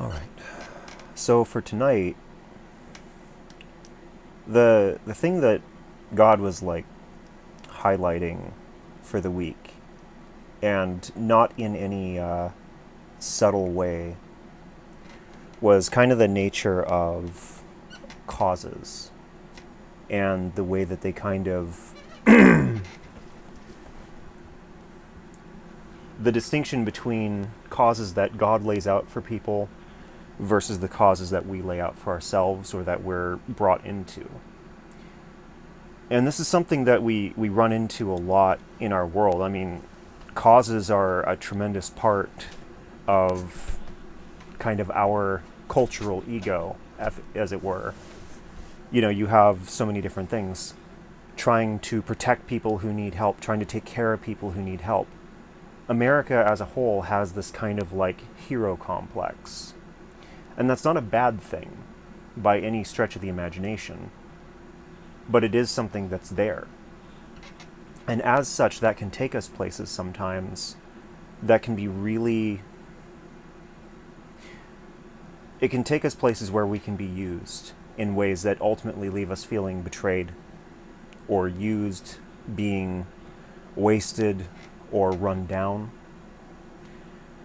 All right. So for tonight, the thing that God was like highlighting for the week, and not in any subtle way, was kind of the nature of causes and the way that they kind of the distinction between causes that God lays out for people versus the causes that we lay out for ourselves or that we're brought into. And this is something that we run into a lot in our world. I mean, causes are a tremendous part of kind of our cultural ego, as it were. You know, you have so many different things trying to protect people who need help, trying to take care of people who need help. America as a whole has this kind of like hero complex. And that's not a bad thing by any stretch of the imagination, but it is something that's there. And as such, that can take us places sometimes that can be really. It can take us places where we can be used in ways that ultimately leave us feeling betrayed or used, being wasted or run down.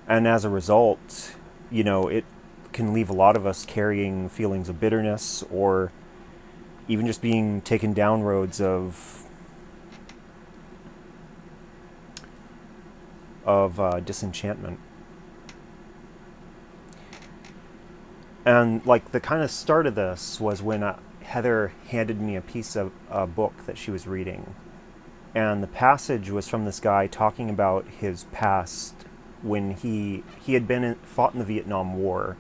And as a result, you know, it can leave a lot of us carrying feelings of bitterness or even just being taken down roads of disenchantment. And like the kind of start of this was when Heather handed me a piece of a book that she was reading, and the passage was from this guy talking about his past when he had fought in the Vietnam War,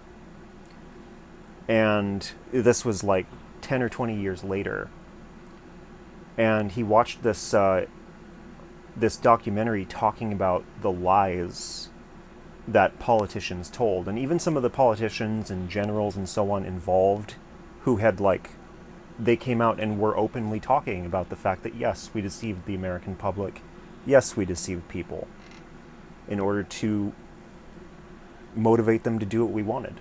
and this was like 10 or 20 years later, and he watched this documentary talking about the lies that politicians told, and even some of the politicians and generals and so on involved who had like they came out and were openly talking about the fact that yes, we deceived the American public, yes, we deceived people in order to motivate them to do what we wanted.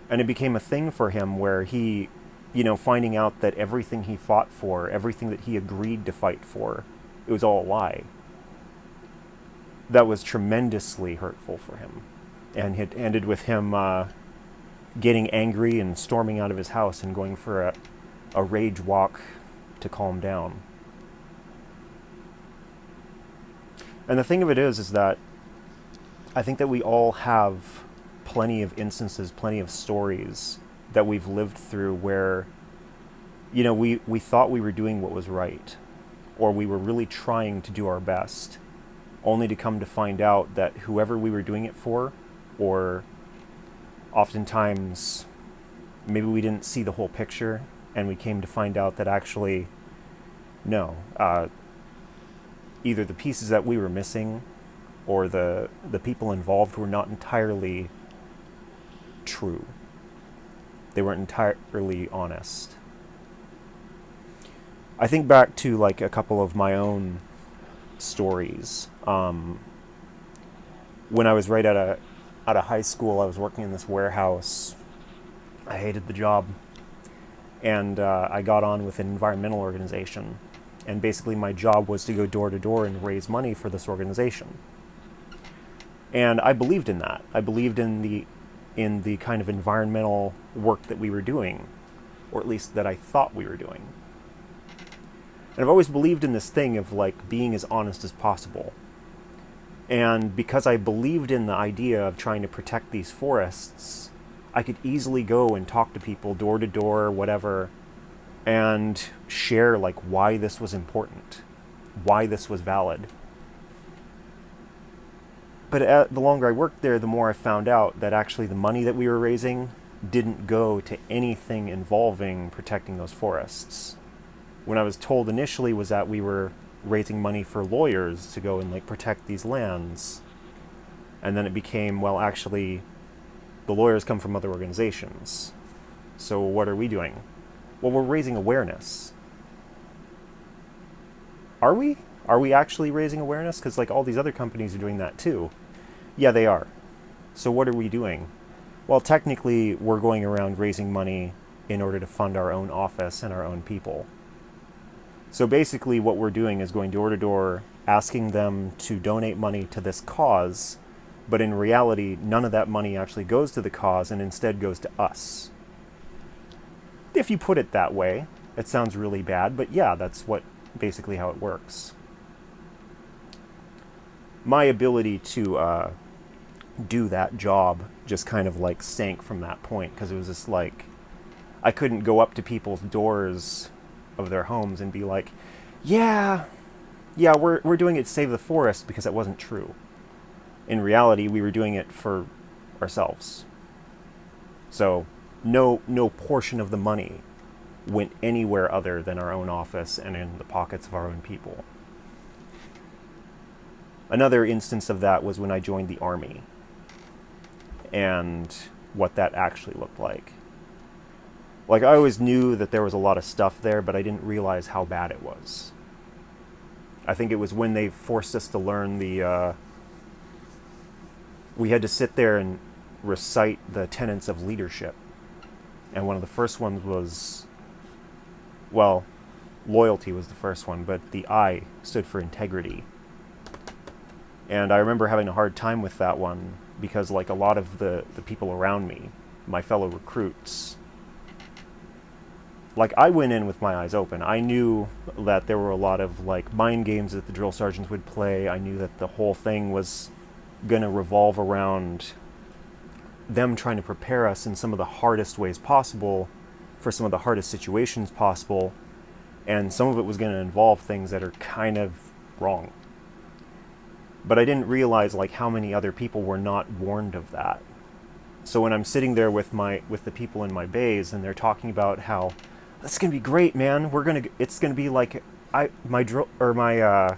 And it became a thing for him where he, you know, finding out that everything he fought for, everything that he agreed to fight for, it was all a lie. That was tremendously hurtful for him. And it ended with him getting angry and storming out of his house and going for a rage walk to calm down. And the thing of it is that I think that we all have plenty of instances, plenty of stories that we've lived through where, you know, we thought we were doing what was right, or we were really trying to do our best, only to come to find out that whoever we were doing it for, or oftentimes maybe we didn't see the whole picture, and we came to find out that actually, no, either the pieces that we were missing or the people involved were not entirely true. They weren't entirely honest. I think back to like a couple of my own stories. When I was right out of high school, I was working in this warehouse. I hated the job, and I got on with an environmental organization. And basically, my job was to go door to door and raise money for this organization. And I believed in that. I believed in the kind of environmental work that we were doing, or at least that I thought we were doing. And I've always believed in this thing of like being as honest as possible. And because I believed in the idea of trying to protect these forests, I could easily go and talk to people door to door, whatever, and share like why this was important, why this was valid. But the longer I worked there, the more I found out that actually the money that we were raising didn't go to anything involving protecting those forests. When I was told initially was that we were raising money for lawyers to go and like protect these lands. And then it became, well, actually, the lawyers come from other organizations. So what are we doing? Well, we're raising awareness. Are we? Are we actually raising awareness? Because like all these other companies are doing that too. Yeah, they are. So what are we doing? Well, technically, we're going around raising money in order to fund our own office and our own people. So basically, what we're doing is going door to door, asking them to donate money to this cause, but in reality, none of that money actually goes to the cause and instead goes to us. If you put it that way, it sounds really bad, but yeah, that's basically how it works. My ability to do that job just kind of like sank from that point, because it was just like I couldn't go up to people's doors of their homes and be like, yeah, we're doing it to save the forest, because that wasn't true. In reality, we were doing it for ourselves. So no portion of the money went anywhere other than our own office and in the pockets of our own people. Another instance of that was when I joined the army, and what that actually looked like. Like, I always knew that there was a lot of stuff there, but I didn't realize how bad it was. I think it was when they forced us to learn we had to sit there and recite the tenets of leadership. And one of the first ones was, well, loyalty was the first one, but the I stood for integrity. And I remember having a hard time with that one, because like a lot of the people around me, my fellow recruits, like, I went in with my eyes open. I knew that there were a lot of like mind games that the drill sergeants would play. I knew that the whole thing was going to revolve around them trying to prepare us in some of the hardest ways possible for some of the hardest situations possible, and some of it was going to involve things that are kind of wrong. But I didn't realize like how many other people were not warned of that. So when I'm sitting there with the people in my bays, and they're talking about how that's gonna be great, man, it's gonna be like my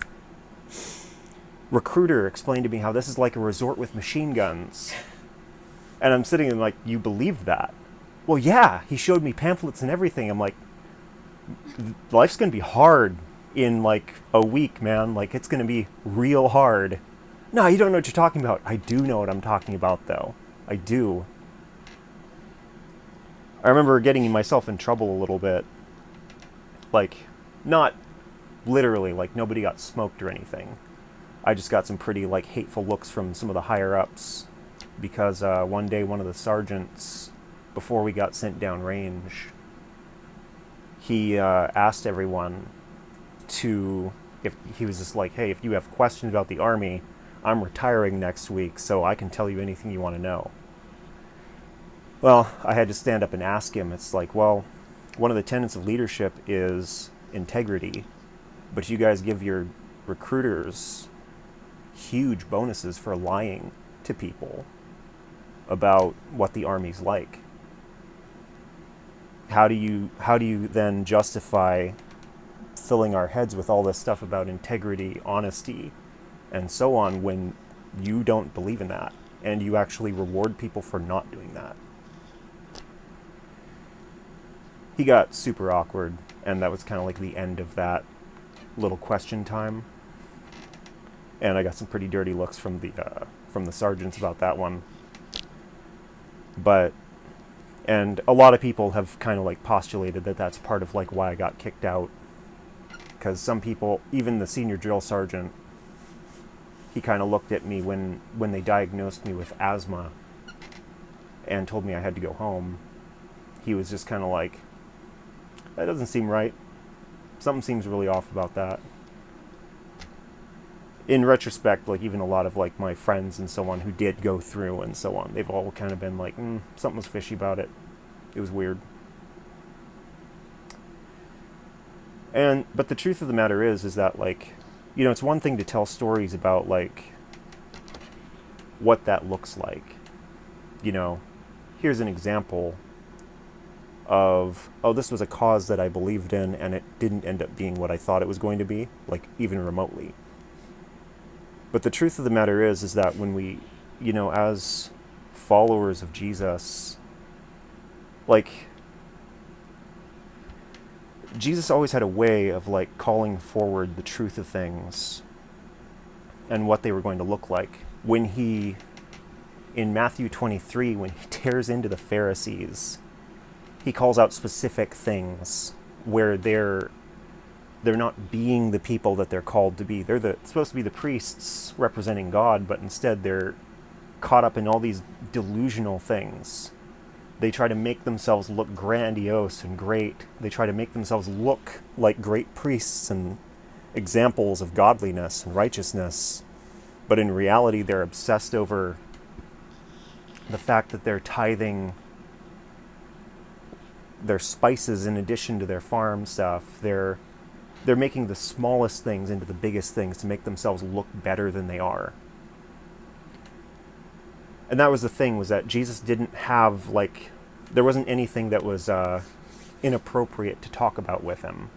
recruiter explained to me how this is like a resort with machine guns, and I'm sitting and like, you believe that? Well, yeah, he showed me pamphlets and everything. I'm like, life's gonna be hard in like a week, man. Like, it's gonna be real hard. No, you don't know what you're talking about. I do know what I'm talking about, though. I do. I remember getting myself in trouble a little bit. Like, not literally, like nobody got smoked or anything. I just got some pretty like hateful looks from some of the higher ups, because one day one of the sergeants, before we got sent down range, he asked everyone to, if he was just like, hey, if you have questions about the Army, I'm retiring next week, so I can tell you anything you want to know. Well, I had to stand up and ask him. It's like, well, one of the tenets of leadership is integrity, but you guys give your recruiters huge bonuses for lying to people about what the Army's like. How do you then justify filling our heads with all this stuff about integrity, honesty, and so on, when you don't believe in that, and you actually reward people for not doing that? He got super awkward, and that was kind of like the end of that little question time. And I got some pretty dirty looks from the sergeants about that one. And a lot of people have kind of like postulated that that's part of like why I got kicked out. Because some people, even the senior drill sergeant, he kind of looked at me when they diagnosed me with asthma and told me I had to go home. He was just kind of like, that doesn't seem right. Something seems really off about that. In retrospect, like even a lot of like my friends and so on who did go through and so on, they've all kind of been like, something was fishy about it. It was weird. But the truth of the matter is that like, you know, it's one thing to tell stories about like what that looks like. You know, here's an example of, this was a cause that I believed in and it didn't end up being what I thought it was going to be, like even remotely. But the truth of the matter is that when we, you know, as followers of Jesus, like, Jesus always had a way of like calling forward the truth of things and what they were going to look like when he in Matthew 23, when he tears into the Pharisees, he calls out specific things where they're not being the people that they're called to be. They're supposed to be the priests representing God, but instead they're caught up in all these delusional things. They try to make themselves look grandiose and great. They try to make themselves look like great priests and examples of godliness and righteousness. But in reality, they're obsessed over the fact that they're tithing their spices in addition to their farm stuff. They're making the smallest things into the biggest things to make themselves look better than they are. And that was the thing, was that Jesus didn't have, there wasn't anything that was inappropriate to talk about with him.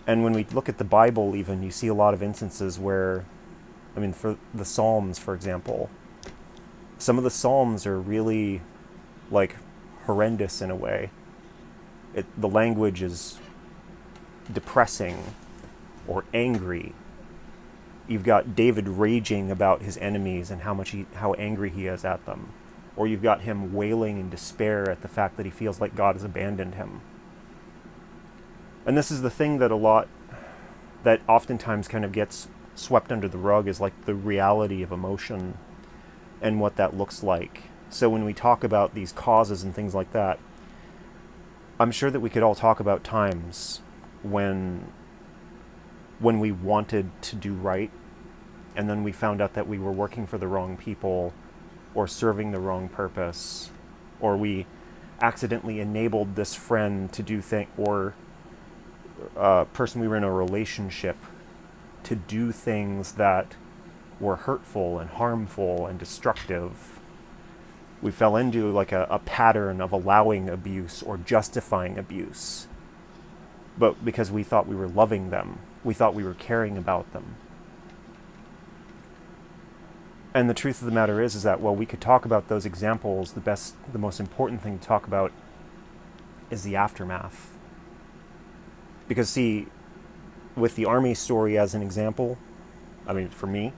And when we look at the Bible even, you see a lot of instances where, for the Psalms, for example, some of the Psalms are really, horrendous in a way. The language is depressing or angry. You've got David raging about his enemies and how angry he is at them. Or you've got him wailing in despair at the fact that he feels like God has abandoned him. And this is the thing that oftentimes kind of gets swept under the rug, is the reality of emotion and what that looks like. So when we talk about these causes and things like that, I'm sure that we could all talk about times when we wanted to do right, and then we found out that we were working for the wrong people or serving the wrong purpose, or we accidentally enabled this friend to do things, or a person we were in a relationship to do things that were hurtful and harmful and destructive. We fell into a pattern of allowing abuse or justifying abuse. But because we thought we were loving them, we thought we were caring about them. And the truth of the matter is that while we could talk about those examples, the most important thing to talk about is the aftermath. Because see, with the army story as an example, for me,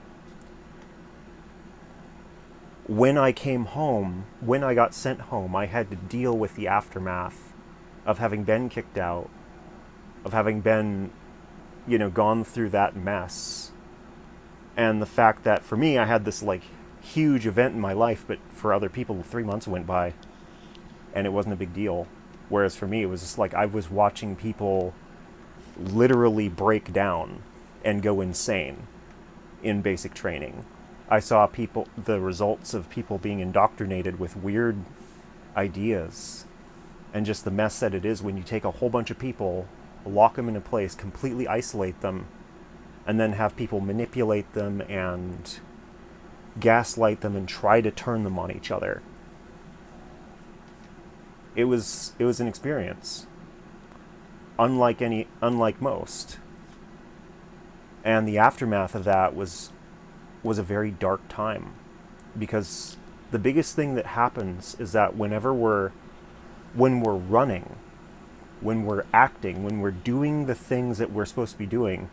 when I came home, when I got sent home, I had to deal with the aftermath of having been kicked out, of having been, gone through that mess. And the fact that for me, I had this huge event in my life, but for other people, 3 months went by and it wasn't a big deal. Whereas for me, it was just I was watching people literally break down and go insane in basic training. I saw the results of people being indoctrinated with weird ideas, and just the mess that it is when you take a whole bunch of people, lock them in a place, completely isolate them, and then have people manipulate them and gaslight them and try to turn them on each other. It was an experience unlike most. And the aftermath of that was a very dark time, because the biggest thing that happens is that when we're running, when we're acting, when we're doing the things that we're supposed to be doing,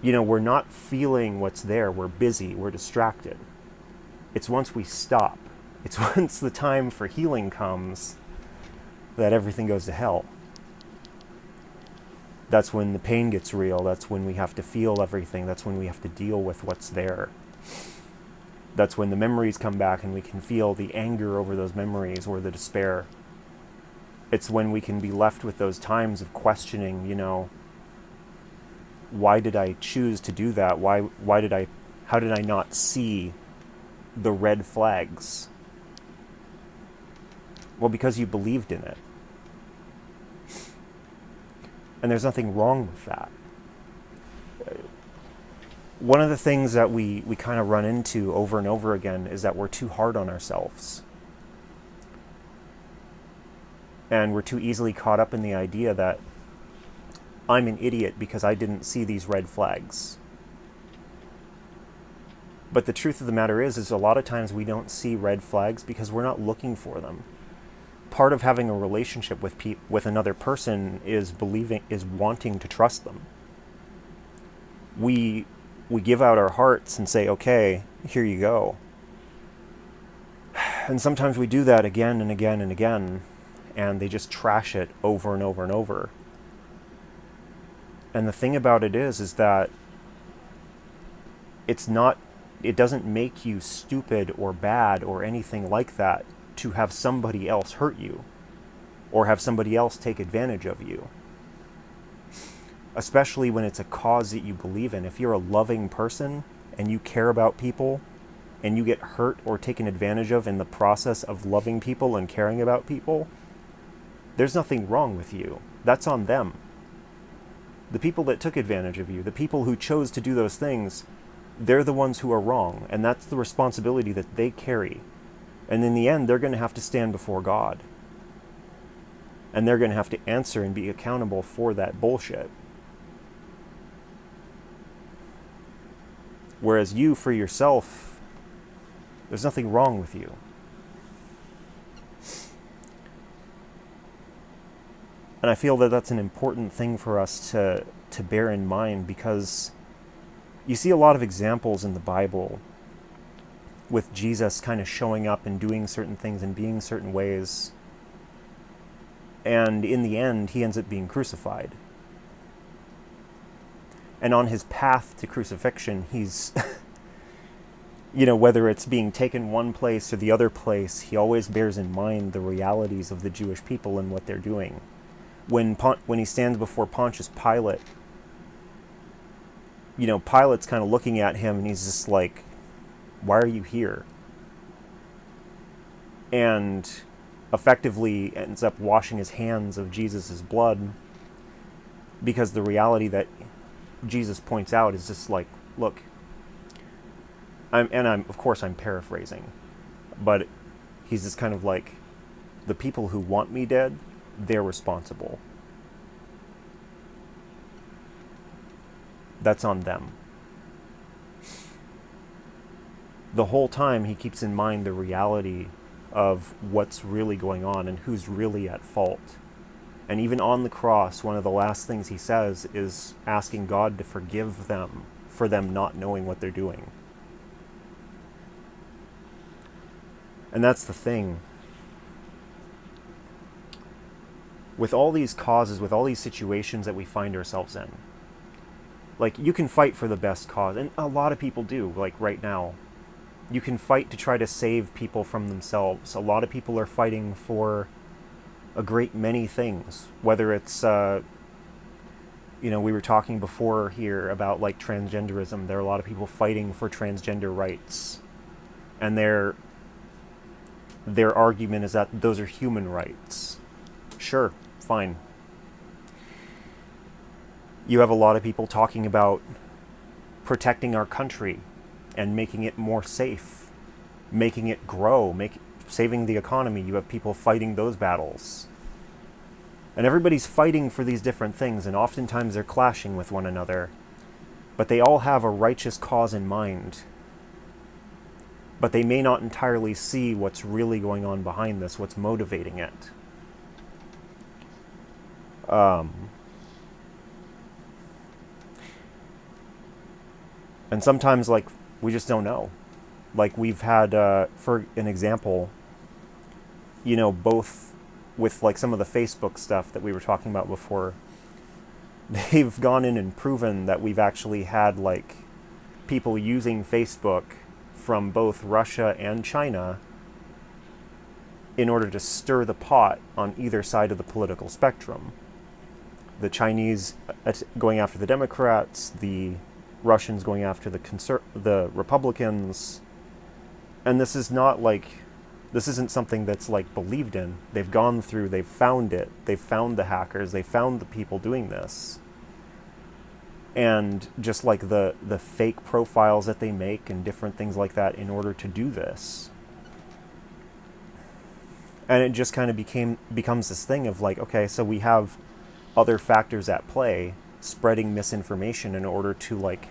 we're not feeling what's there. We're busy, we're distracted. It's once we stop, it's once the time for healing comes, that everything goes to hell. That's when the pain gets real. That's when we have to feel everything. That's when we have to deal with what's there. That's when the memories come back and we can feel the anger over those memories or the despair. It's when we can be left with those times of questioning, why did I choose to do that? How did I not see the red flags? Well, because you believed in it. And there's nothing wrong with that. One of the things that we kind of run into over and over again is that we're too hard on ourselves. And we're too easily caught up in the idea that I'm an idiot because I didn't see these red flags. But the truth of the matter is a lot of times we don't see red flags because we're not looking for them. Part of having a relationship with another person is wanting to trust them. We give out our hearts and say, okay, here you go. And sometimes we do that again and again and again, and they just trash it over and over and over. And the thing about it is that it doesn't make you stupid or bad or anything like that to have somebody else hurt you or have somebody else take advantage of you. Especially when it's a cause that you believe in. If you're a loving person and you care about people and you get hurt or taken advantage of in the process of loving people and caring about people, there's nothing wrong with you. That's on them. The people that took advantage of you, the people who chose to do those things, they're the ones who are wrong, and that's the responsibility that they carry. And in the end, they're going to have to stand before God. And they're going to have to answer and be accountable for that bullshit. Whereas you, for yourself, there's nothing wrong with you. And I feel that that's an important thing for us to bear in mind, because you see a lot of examples in the Bible with Jesus kind of showing up and doing certain things and being certain ways. And in the end, he ends up being crucified. And on his path to crucifixion, he's, whether it's being taken one place or the other place, he always bears in mind the realities of the Jewish people and what they're doing. When he stands before Pontius Pilate, Pilate's kind of looking at him and he's just like, why are you here? And effectively ends up washing his hands of Jesus' blood, because the reality that Jesus points out is just like, look, I'm paraphrasing, but he's just kind of like, the people who want me dead, they're responsible. That's on them. The whole time he keeps in mind the reality of what's really going on and who's really at fault. And even on the cross, one of the last things he says is asking God to forgive them for them not knowing what they're doing. And that's the thing. With all these causes, with all these situations that we find ourselves in, like, you can fight for the best cause, and a lot of people do, like right now. You can fight to try to save people from themselves. A lot of people are fighting for a great many things, whether it's, we were talking before here about, like, transgenderism. There are a lot of people fighting for transgender rights, and their argument is that those are human rights. Sure, fine. You have a lot of people talking about protecting our country and making it more safe, making it grow, saving the economy. You have people fighting those battles. And everybody's fighting for these different things, and oftentimes they're clashing with one another. But they all have a righteous cause in mind. But they may not entirely see what's really going on behind this, what's motivating it. And sometimes, like, we just don't know. Like, we've had, for an example, both with, like, some of the Facebook stuff that we were talking about before, they've gone in and proven that we've actually had, like, people using Facebook from both Russia and China in order to stir the pot on either side of the political spectrum. The Chinese going after the Democrats, the Russians going after the Republicans. And this isn't something that's, like, believed in. They've gone through, they've found it, they've found the hackers, they found the people doing this. And just, like, the fake profiles that they make and different things like that in order to do this. And it just kind of becomes this thing of, like, okay, so we have other factors at play spreading misinformation in order to, like,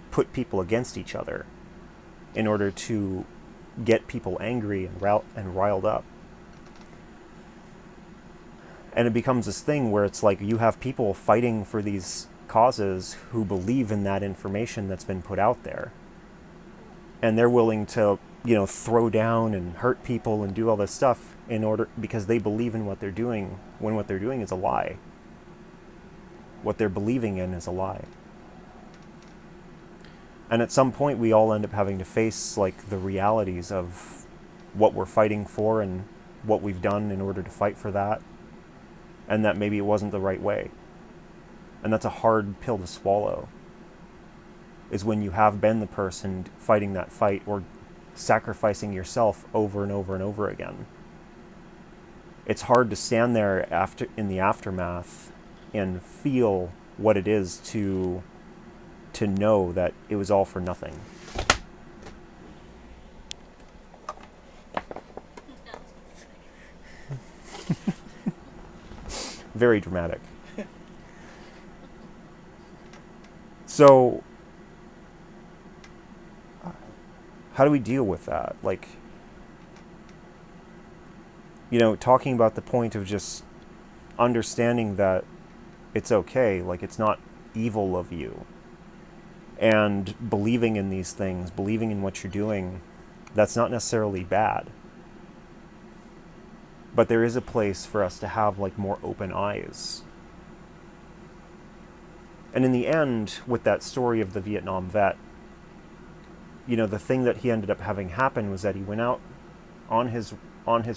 put people against each other, in order to get people angry and riled up. And it becomes this thing where it's like you have people fighting for these causes who believe in that information that's been put out there. And they're willing to throw down and hurt people and do all this stuff because they believe in what they're doing, when what they're doing is a lie. What they're believing in is a lie. And at some point we all end up having to face like the realities of what we're fighting for and what we've done in order to fight for that, and that maybe it wasn't the right way. And that's a hard pill to swallow, is when you have been the person fighting that fight or sacrificing yourself over and over and over again. It's hard to stand there in the aftermath and feel what it is to know that it was all for nothing. Very dramatic. So, how do we deal with that? Like, talking about the point of just understanding that it's okay, like it's not evil of you. And believing in these things, believing in what you're doing, that's not necessarily bad. But there is a place for us to have like more open eyes. And in the end, with that story of the Vietnam vet, the thing that he ended up having happen was that he went out on his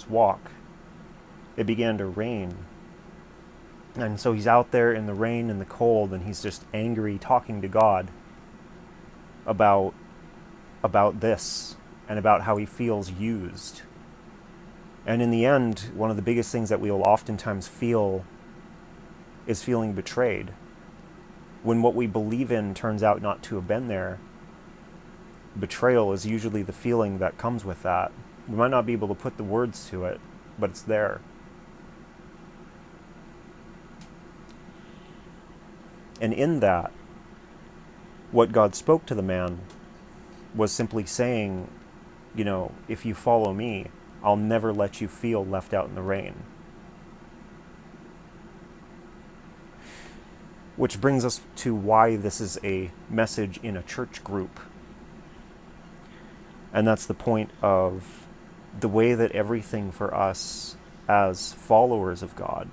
walk. It began to rain. And so he's out there in the rain and the cold, and he's just angry, talking to God about this and about how he feels used. And in the end, one of the biggest things that we will oftentimes feel is feeling betrayed. When what we believe in turns out not to have been there, betrayal is usually the feeling that comes with that. We might not be able to put the words to it, but it's there. And in that, what God spoke to the man was simply saying, if you follow me, I'll never let you feel left out in the rain. Which brings us to why this is a message in a church group. And that's the point of the way that everything for us as followers of God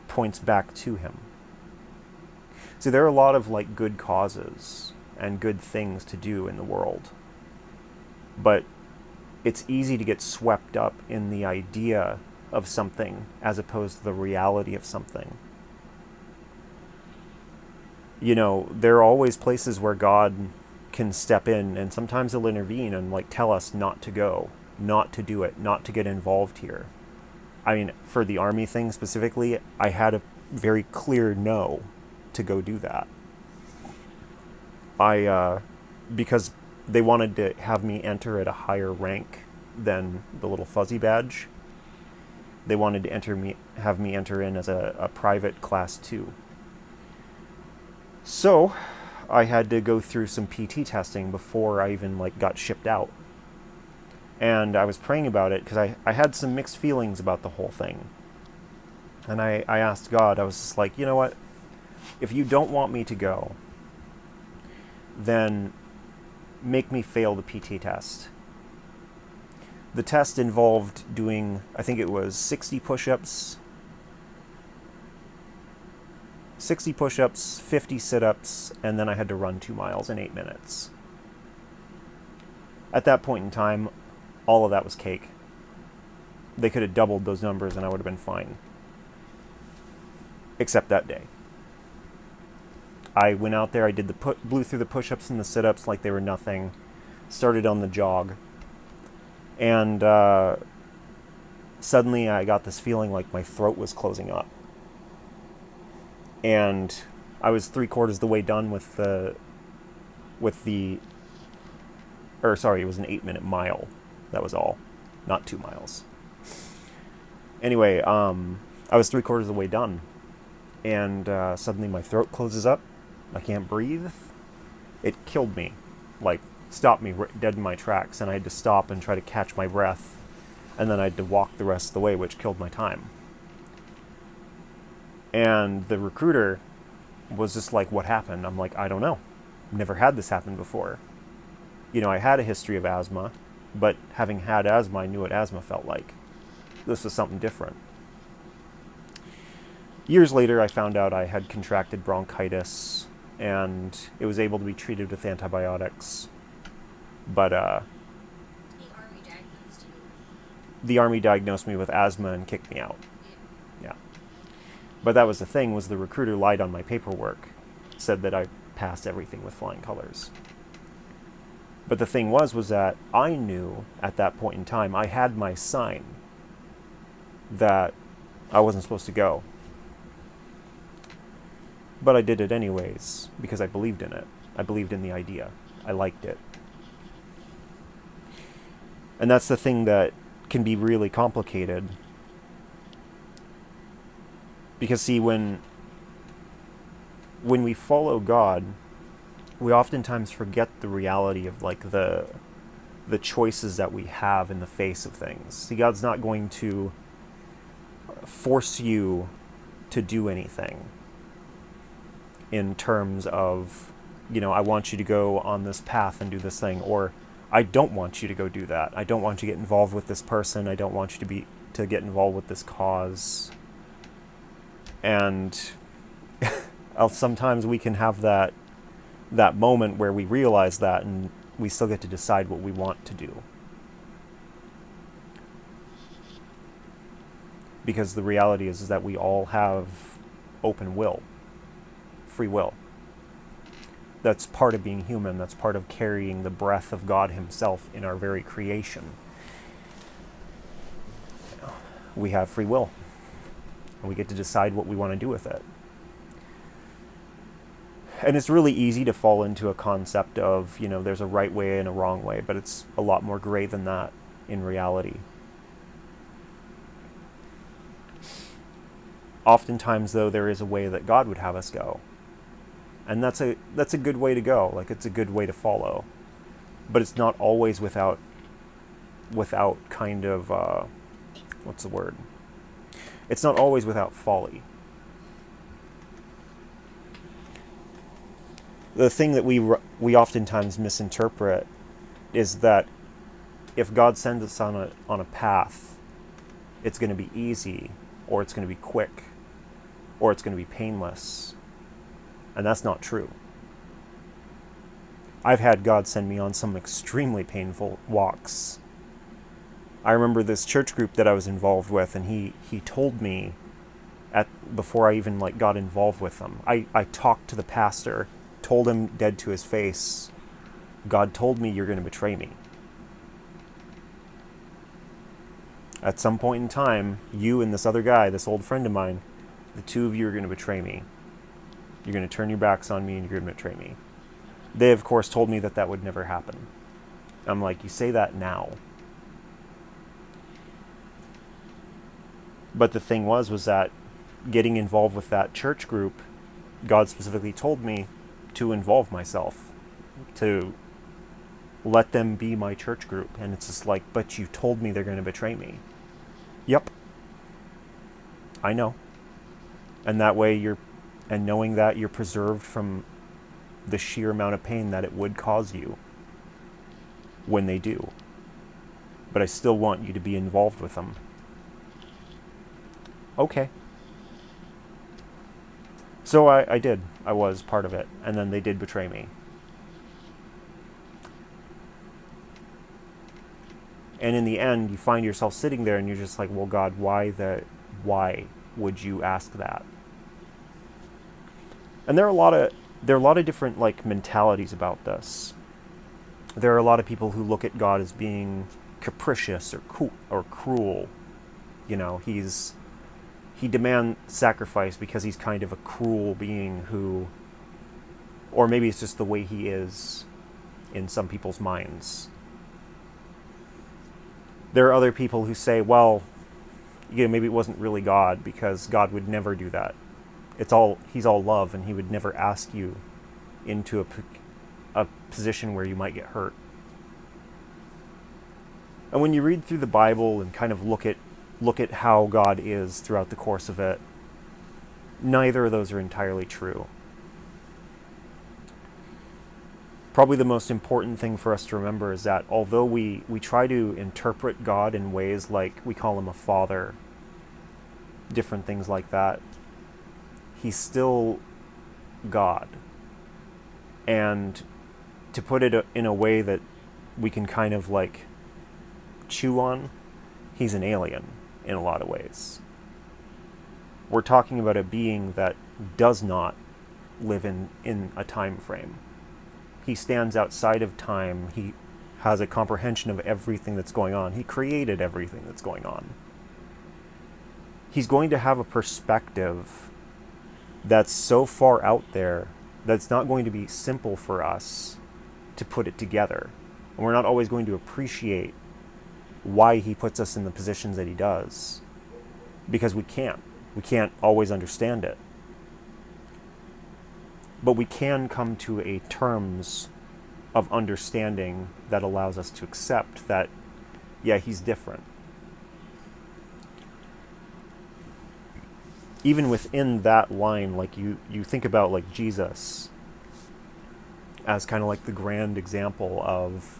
points back to him. See, there are a lot of like good causes and good things to do in the world. But it's easy to get swept up in the idea of something as opposed to the reality of something. There are always places where God can step in, and sometimes he'll intervene and like tell us not to go, not to do it, not to get involved here. I mean, for the army thing specifically, I had a very clear no to go do that. Because they wanted to have me enter at a higher rank than the little fuzzy badge. They wanted to have me enter in as a private class 2. So, I had to go through some PT testing before I even got shipped out. And I was praying about it because I had some mixed feelings about the whole thing. And I asked God, I was just like, you know what? If you don't want me to go, then make me fail the PT test. The test involved doing, I think it was 60 push-ups, 50 sit-ups, and then I had to run 2 miles in 8 minutes. At that point in time, all of that was cake. They could have doubled those numbers and I would have been fine. Except that day. I went out there, I did blew through the push-ups and the sit-ups like they were nothing, started on the jog, and suddenly I got this feeling like my throat was closing up. And I was 3/4 the way done it was an 8-minute mile. That was all, not 2 miles. Anyway, I was 3/4 the way done, and suddenly my throat closes up. I can't breathe. It killed me, stopped me dead in my tracks, and I had to stop and try to catch my breath, and then I had to walk the rest of the way, which killed my time. And the recruiter was just like, what happened? I'm like, I don't know. Never had this happen before. I had a history of asthma. but having had asthma, I knew what asthma felt like. This was something different. Years later, I found out I had contracted bronchitis, and it was able to be treated with antibiotics. But the Army diagnosed me with asthma and kicked me out. Yeah. But that was the thing, was the recruiter lied on my paperwork, said that I passed everything with flying colors. But the thing was that I knew at that point in time, I had my sign that I wasn't supposed to go. But I did it anyways, because I believed in it. I believed in the idea. I liked it. And that's the thing that can be really complicated. Because see, when we follow God, we oftentimes forget the reality of like the choices that we have in the face of things. See, God's not going to force you to do anything in terms of, I want you to go on this path and do this thing, or I don't want you to go do that. I don't want you to get involved with this person. I don't want you to get involved with this cause. And sometimes we can have that moment where we realize that, and we still get to decide what we want to do. Because the reality is that we all have open will, free will. That's part of being human. That's part of carrying the breath of God himself in our very creation. We have free will, and we get to decide what we want to do with it. And it's really easy to fall into a concept of, there's a right way and a wrong way, but it's a lot more gray than that in reality. Oftentimes, though, there is a way that God would have us go. And that's a good way to go. Like, it's a good way to follow. But it's not always without kind of, what's the word? It's not always without folly. The thing that we oftentimes misinterpret is that if God sends us on a path, it's going to be easy, or it's going to be quick, or it's going to be painless. And that's not true. I've had God send me on some extremely painful walks. I remember this church group that I was involved with, and he told me before I even got involved with them. I talked to the pastor, told him dead to his face, God told me you're going to betray me. At some point in time, you and this other guy, this old friend of mine, the two of you are going to betray me. You're going to turn your backs on me and you're going to betray me. They, of course, told me that would never happen. I'm like, you say that now. But the thing was that getting involved with that church group, God specifically told me to involve myself, to let them be my church group. And it's just like, but you told me they're going to betray me. Yep. I know. And that way knowing that you're preserved from the sheer amount of pain that it would cause you when they do. But I still want you to be involved with them. Okay. So I did. I was part of it. And then they did betray me. And in the end, you find yourself sitting there and you're just like, well, God, why would you ask that? And there are a lot of different mentalities about this. There are a lot of people who look at God as being capricious or cruel. He demands sacrifice because he's kind of a cruel being who, or maybe it's just the way he is in some people's minds. There are other people who say, well, maybe it wasn't really God, because God would never do that. He's all love, and he would never ask you into a position where you might get hurt. And when you read through the Bible and kind of look at how God is throughout the course of it, neither of those are entirely true. probably the most important thing for us to remember is that although we try to interpret God in ways like we call him a father, different things like that, he's still God. And to put it in a way that we can kind of like chew on, he's an alien in a lot of ways. We're talking about a being that does not live in a time frame. He stands outside of time. He has a comprehension of everything that's going on. He created everything that's going on. He's going to have a perspective that's so far out there that it's not going to be simple for us to put it together. And we're not always going to appreciate why he puts us in the positions that he does, because we can't. We can't always understand it. But we can come to a terms of understanding that allows us to accept that, yeah, he's different. Even within that line, like you think about like Jesus as kind of like the grand example of,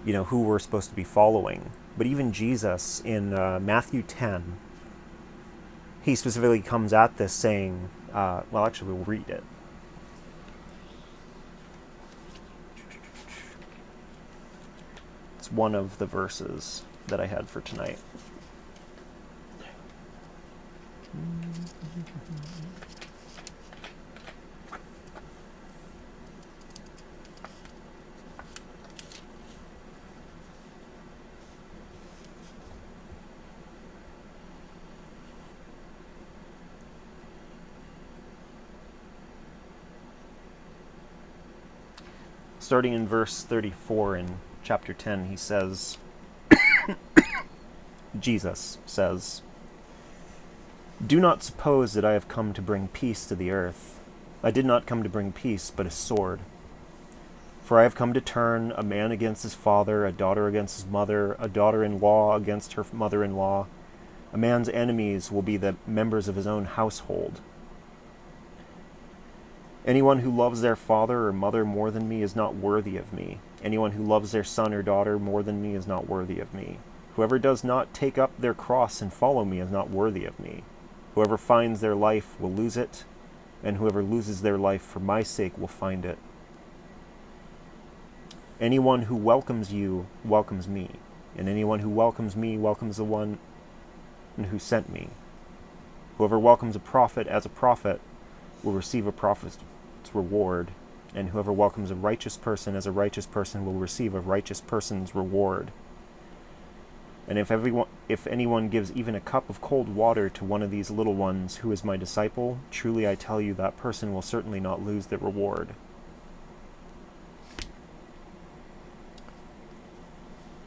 who we're supposed to be following. But even Jesus in Matthew 10, he specifically comes at this saying, well, actually, we'll read it. It's one of the verses that I had for tonight. Starting in verse 34 in chapter 10, he says, Jesus says, "Do not suppose that I have come to bring peace to the earth. I did not come to bring peace, but a sword. For I have come to turn a man against his father, a daughter against his mother, a daughter-in-law against her mother-in-law. A man's enemies will be the members of his own household. Anyone who loves their father or mother more than me is not worthy of me. Anyone who loves their son or daughter more than me is not worthy of me. Whoever does not take up their cross and follow me is not worthy of me. Whoever finds their life will lose it, and whoever loses their life for my sake will find it. Anyone who welcomes you welcomes me, and anyone who welcomes me welcomes the one who sent me. Whoever welcomes a prophet as a prophet will receive a prophet's reward, and whoever welcomes a righteous person as a righteous person will receive a righteous person's reward. And if anyone gives even a cup of cold water to one of these little ones who is my disciple, truly I tell you that person will certainly not lose their reward."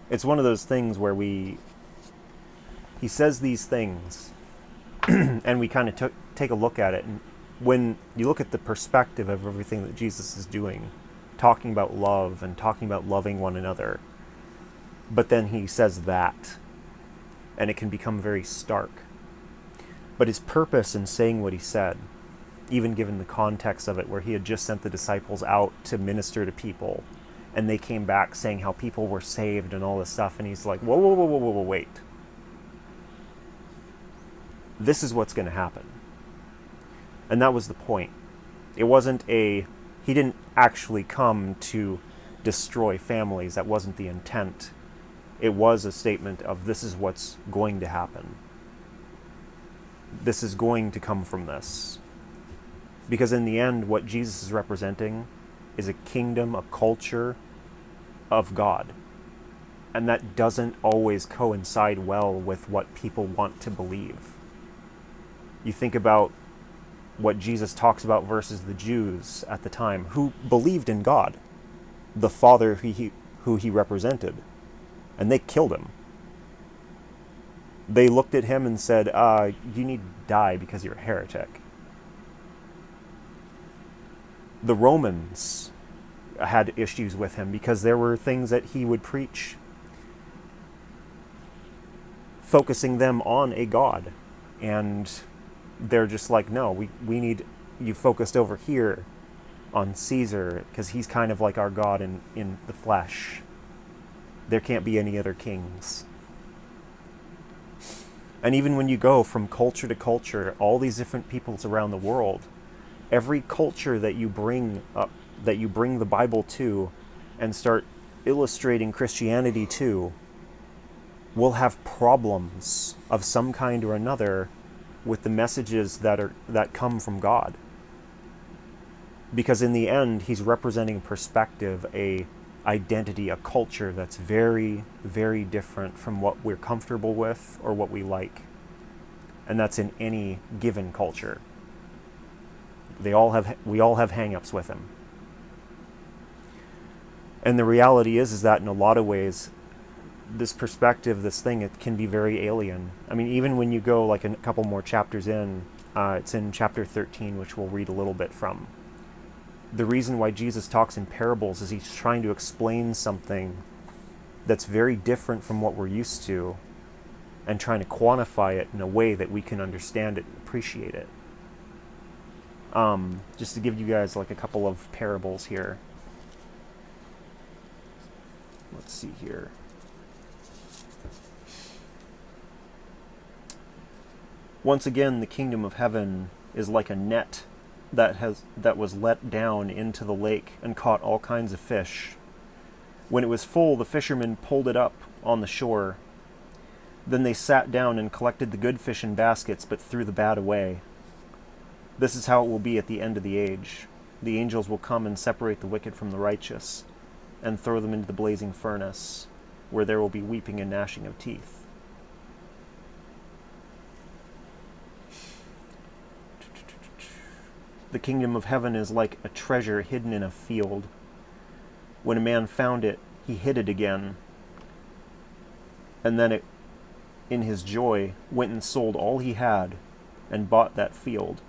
It's one of those things where he says these things, and we kind of take a look at it, and when you look at the perspective of everything that Jesus is doing, talking about love and talking about loving one another, but then he says that, and it can become very stark. But his purpose in saying what he said, even given the context of it, where he had just sent the disciples out to minister to people, and they came back saying how people were saved and all this stuff, and he's like, whoa, wait. This is what's going to happen. And that was the point. It wasn't he didn't actually come to destroy families. That wasn't the intent. It was a statement of this is what's going to happen. This is going to come from this. Because in the end, what Jesus is representing is a kingdom, a culture of God. And that doesn't always coincide well with what people want to believe. You think about what Jesus talks about versus the Jews at the time, who believed in God, the Father who he represented, and they killed him. They looked at him and said, you need to die because you're a heretic. The Romans had issues with him because there were things that he would preach focusing them on a God, and they're just like, no, we need you focused over here on Caesar because he's kind of like our God in the flesh. There can't be any other kings. And even when you go from culture to culture, all these different peoples around the world, every culture that you bring up, that you bring the Bible to and start illustrating Christianity to, will have problems of some kind or another with the messages that come from God. Because in the end, he's representing a perspective, a identity, a culture that's very, very different from what we're comfortable with or what we like. And that's in any given culture. We all have hang-ups with him. And the reality is that in a lot of ways, this perspective, this thing, it can be very alien. I mean, even when you go like a couple more chapters in, it's in chapter 13, which we'll read a little bit from. The reason why Jesus talks in parables is he's trying to explain something that's very different from what we're used to and trying to quantify it in a way that we can understand it and appreciate it. Just to give you guys like a couple of parables here. Let's see here. Once again, the kingdom of heaven is like a net that was let down into the lake and caught all kinds of fish. When it was full, the fishermen pulled it up on the shore. Then they sat down and collected the good fish in baskets, but threw the bad away. This is how it will be at the end of the age. The angels will come and separate the wicked from the righteous, and throw them into the blazing furnace, where there will be weeping and gnashing of teeth. The kingdom of heaven is like a treasure hidden in a field. When a man found it, he hid it again. And then in his joy, went and sold all he had and bought that field.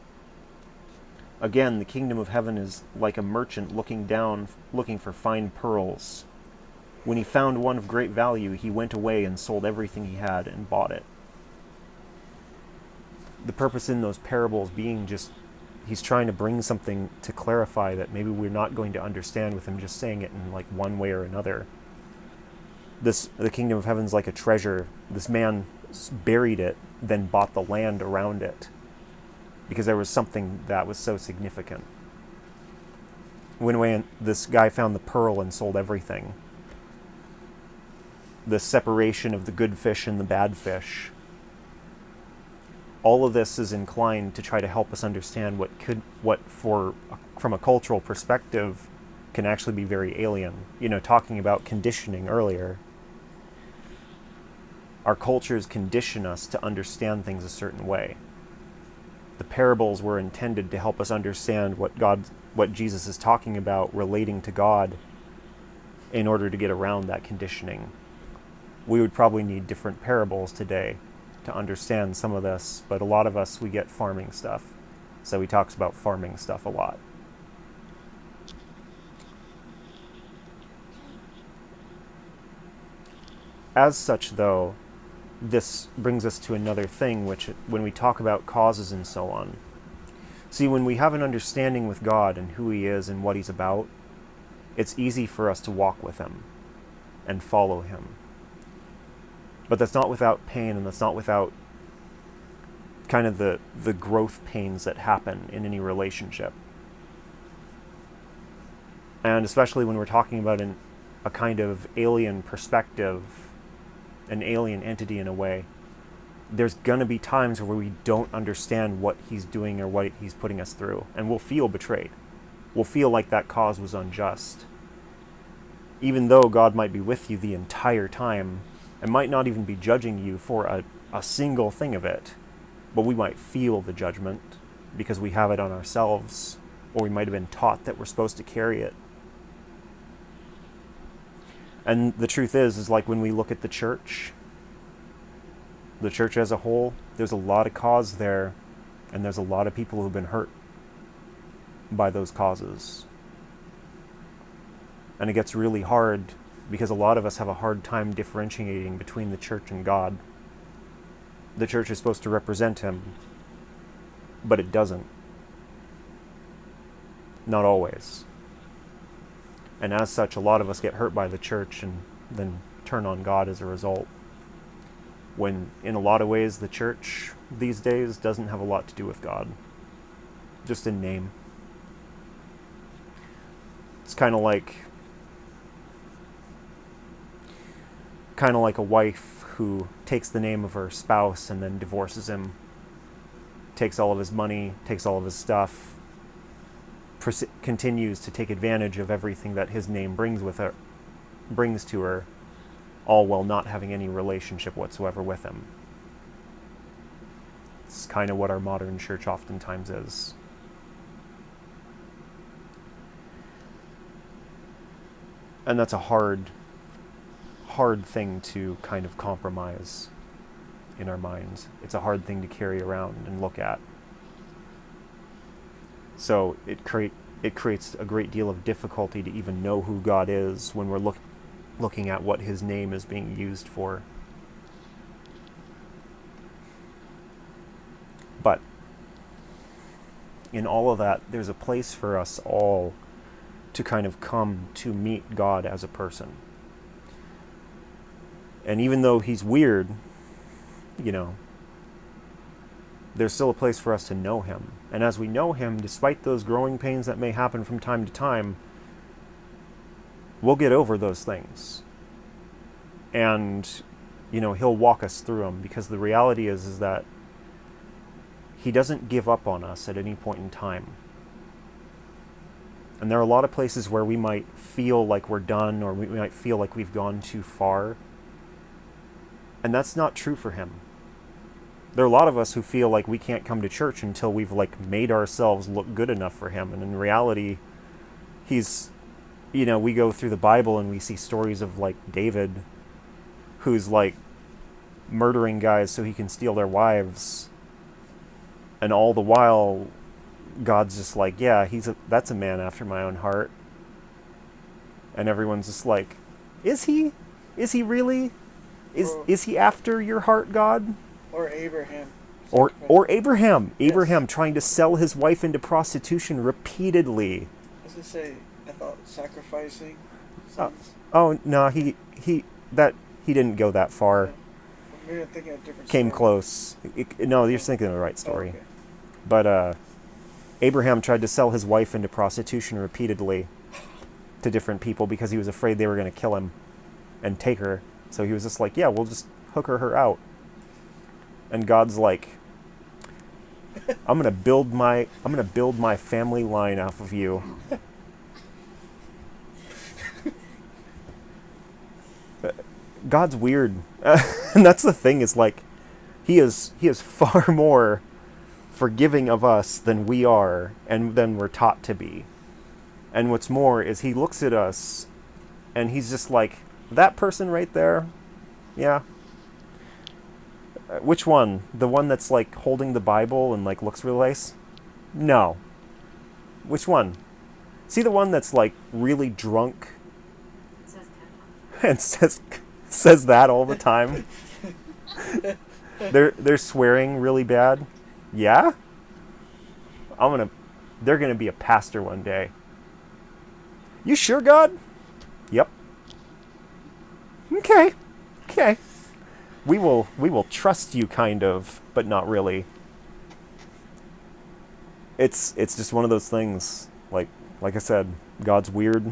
Again, the kingdom of heaven is like a merchant looking for fine pearls. When he found one of great value, he went away and sold everything he had and bought it. The purpose in those parables being just, he's trying to bring something to clarify that maybe we're not going to understand with him just saying it in like one way or another. The kingdom of heaven's like a treasure. This man buried it, then bought the land around it, because there was something that was so significant. When this guy found the pearl and sold everything. The separation of the good fish and the bad fish. All of this is inclined to try to help us understand from a cultural perspective can actually be very alien. You know, talking about conditioning earlier. Our cultures condition us to understand things a certain way. The parables were intended to help us understand what Jesus is talking about relating to God in order to get around that conditioning. We would probably need different parables today to understand some of this, but a lot of us, we get farming stuff. So he talks about farming stuff a lot. As such, though, this brings us to another thing, which when we talk about causes and so on. See, when we have an understanding with God and who he is and what he's about, it's easy for us to walk with him and follow him. But that's not without pain, and that's not without kind of the growth pains that happen in any relationship. And especially when we're talking about a kind of alien perspective, an alien entity in a way, there's going to be times where we don't understand what he's doing or what he's putting us through, and we'll feel betrayed. We'll feel like that cause was unjust. Even though God might be with you the entire time, and might not even be judging you for a single thing of it, but we might feel the judgment because we have it on ourselves, or we might have been taught that we're supposed to carry it. And the truth is like when we look at the church as a whole, there's a lot of cause there, and there's a lot of people who've been hurt by those causes. And it gets really hard because a lot of us have a hard time differentiating between the church and God. The church is supposed to represent him, but it doesn't. not always. And as such, a lot of us get hurt by the church and then turn on God as a result. When, in a lot of ways, the church these days doesn't have a lot to do with God. Just in name. It's kind of like a wife who takes the name of her spouse and then divorces him, takes all of his money, takes all of his stuff, continues to take advantage of everything that his name brings to her, all while not having any relationship whatsoever with him. It's kind of what our modern church oftentimes is. And that's a hard thing to kind of compromise in our minds. It's a hard thing to carry around and look at. So it creates a great deal of difficulty to even know who God is when we're looking at what his name is being used for. But in all of that, there's a place for us all to kind of come to meet God as a person. And even though he's weird, there's still a place for us to know him. And as we know him, despite those growing pains that may happen from time to time, we'll get over those things. And, he'll walk us through them, because the reality is that he doesn't give up on us at any point in time. And there are a lot of places where we might feel like we're done, or we might feel like we've gone too far. And that's not true for him. There are a lot of us who feel like we can't come to church until we've made ourselves look good enough for him. And in reality, he's, we go through the Bible and we see stories of David, who's murdering guys so he can steal their wives. And all the while, God's just yeah, that's a man after my own heart. And everyone's just is he? Is he really? Is he after your heart, God? Or Abraham. Or Abraham. Yes. Abraham trying to sell his wife into prostitution repeatedly. I was going to say, I thought sacrificing. Oh no, he didn't go that far. Yeah. Maybe I'm thinking of a different Came story. close. No, you're thinking of the right story. Oh, okay. But Abraham tried to sell his wife into prostitution repeatedly to different people because he was afraid they were going to kill him and take her. So he was just yeah, we'll just hooker her out. And God's I'm gonna build my family line off of you. God's weird, and that's the thing. Is he is far more forgiving of us than we are, and than we're taught to be. And what's more is he looks at us, and he's just that person right there, yeah. Which one? The one that's holding the Bible and looks really nice? No. Which one? See the one that's really drunk and says that all the time? They're swearing really bad. Yeah? They're gonna be a pastor one day. You sure, God? Yep. Okay. We will trust you, kind of, but not really. It's just one of those things. Like I said, God's weird.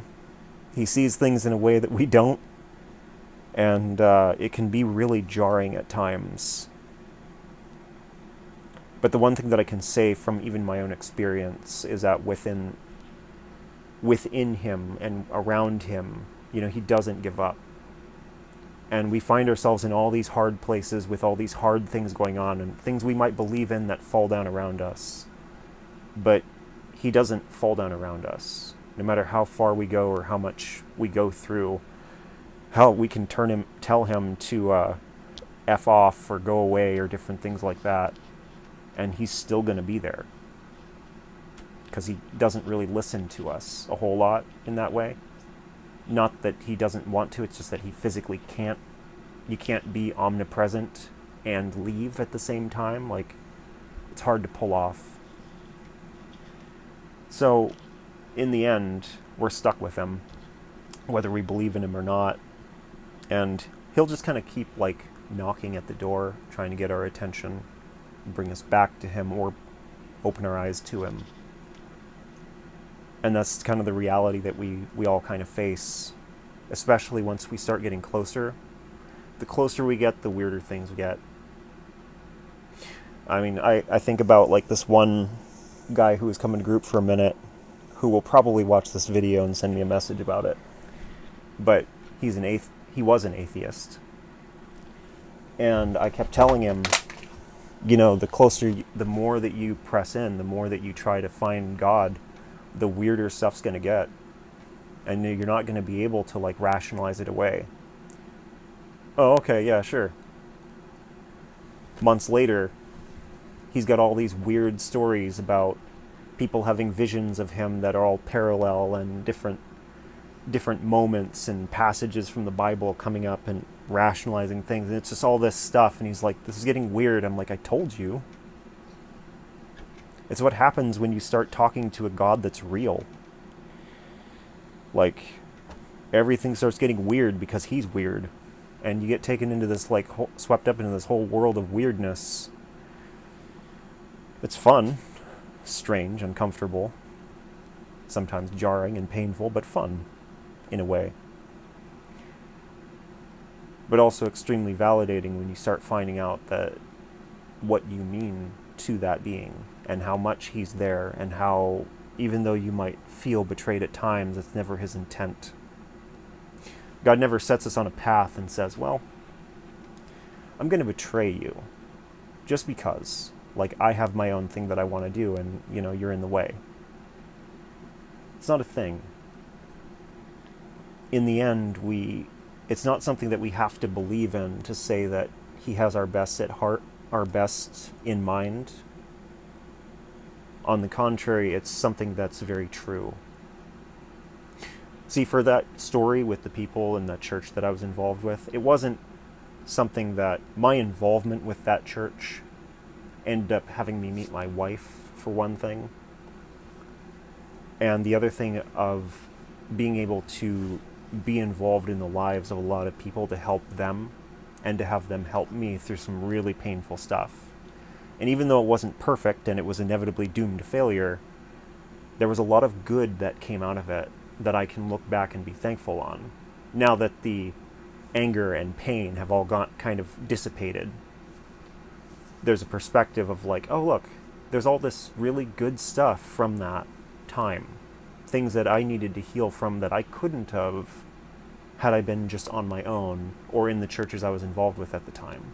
He sees things in a way that we don't, and it can be really jarring at times. But the one thing that I can say from even my own experience is that within him and around him, he doesn't give up. And we find ourselves in all these hard places with all these hard things going on and things we might believe in that fall down around us. But he doesn't fall down around us. No matter how far we go or how much we go through, how we can tell him to F off or go away or different things like that. And he's still going to be there. Because he doesn't really listen to us a whole lot in that way. Not that he doesn't want to, it's just that he physically can't. You can't be omnipresent and leave at the same time. It's hard to pull off. So, in the end, we're stuck with him, whether we believe in him or not. And he'll just kind of keep like knocking at the door, trying to get our attention, bring us back to him, or open our eyes to him. And that's kind of the reality that we all kind of face, especially once we start getting closer. The closer we get, the weirder things get. I mean, I think about like this one guy who was coming to group for a minute, who will probably watch this video and send me a message about it. But he was an atheist. And I kept telling him, the more that you press in, the more that you try to find God, the weirder stuff's going to get. And you're not going to be able to like rationalize it away. Oh, okay, yeah, sure. Months later, he's got all these weird stories about people having visions of him that are all parallel and different moments and passages from the Bible coming up and rationalizing things. And it's just all this stuff. And he's like, this is getting weird. I'm like, I told you. It's what happens when you start talking to a God that's real. Like, everything starts getting weird because he's weird. And you get taken into this, like, swept up into this whole world of weirdness. It's fun, strange, uncomfortable, sometimes jarring and painful, but fun, in a way. But also extremely validating when you start finding out that what you mean to that being, and how much he's there, and how, even though you might feel betrayed at times, it's never his intent. God never sets us on a path and says, well, I'm going to betray you just because. Like, I have my own thing that I want to do, and, you're in the way. It's not a thing. In the end, it's not something that we have to believe in to say that he has our best at heart, our best in mind. On the contrary, it's something that's very true. See, for that story with the people in the church that I was involved with, it wasn't something that my involvement with that church ended up having me meet my wife, for one thing. And the other thing of being able to be involved in the lives of a lot of people to help them and to have them help me through some really painful stuff. And even though it wasn't perfect and it was inevitably doomed to failure, there was a lot of good that came out of it that I can look back and be thankful on. Now that the anger and pain have all kind of dissipated, there's a perspective of like, oh look, there's all this really good stuff from that time. Things that I needed to heal from that I couldn't have had I been just on my own or in the churches I was involved with at the time.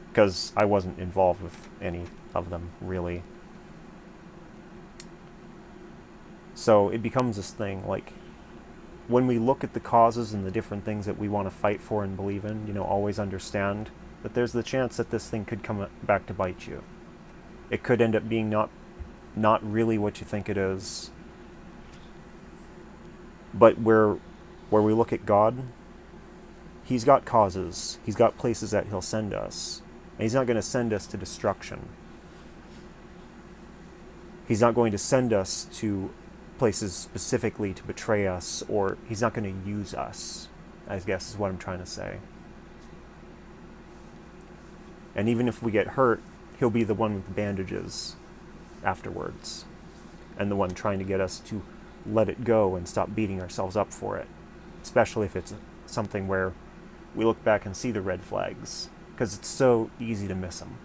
Because I wasn't involved with any of them, really. So it becomes this thing, like, when we look at the causes and the different things that we want to fight for and believe in, always understand that there's the chance that this thing could come back to bite you. It could end up being not really what you think it is. But where we look at God, he's got causes. He's got places that he'll send us. And he's not going to send us to destruction. He's not going to send us to places specifically to betray us, or he's not going to use us, I guess is what I'm trying to say. And even if we get hurt, he'll be the one with the bandages afterwards, and the one trying to get us to let it go and stop beating ourselves up for it, especially if it's something where we look back and see the red flags, because it's so easy to miss them.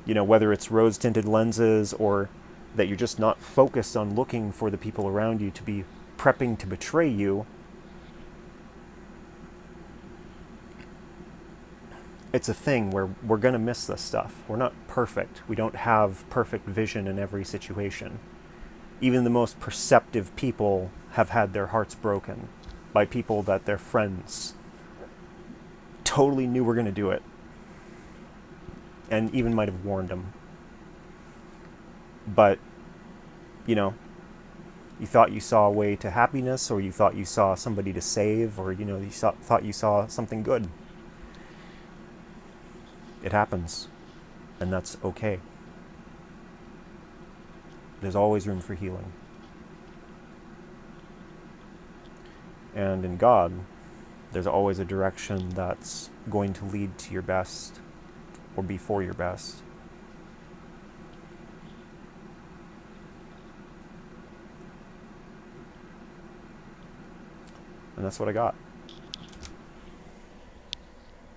Whether it's rose-tinted lenses or that you're just not focused on looking for the people around you to be prepping to betray you, it's a thing where we're going to miss this stuff. We're not perfect. We don't have perfect vision in every situation. Even the most perceptive people have had their hearts broken by people that their friends totally knew were going to do it, and even might have warned them. But, you thought you saw a way to happiness, or you thought you saw somebody to save, or, thought you saw something good. It happens, and that's okay. There's always room for healing. And in God, there's always a direction that's going to lead to your best or be for your best. And that's what I got.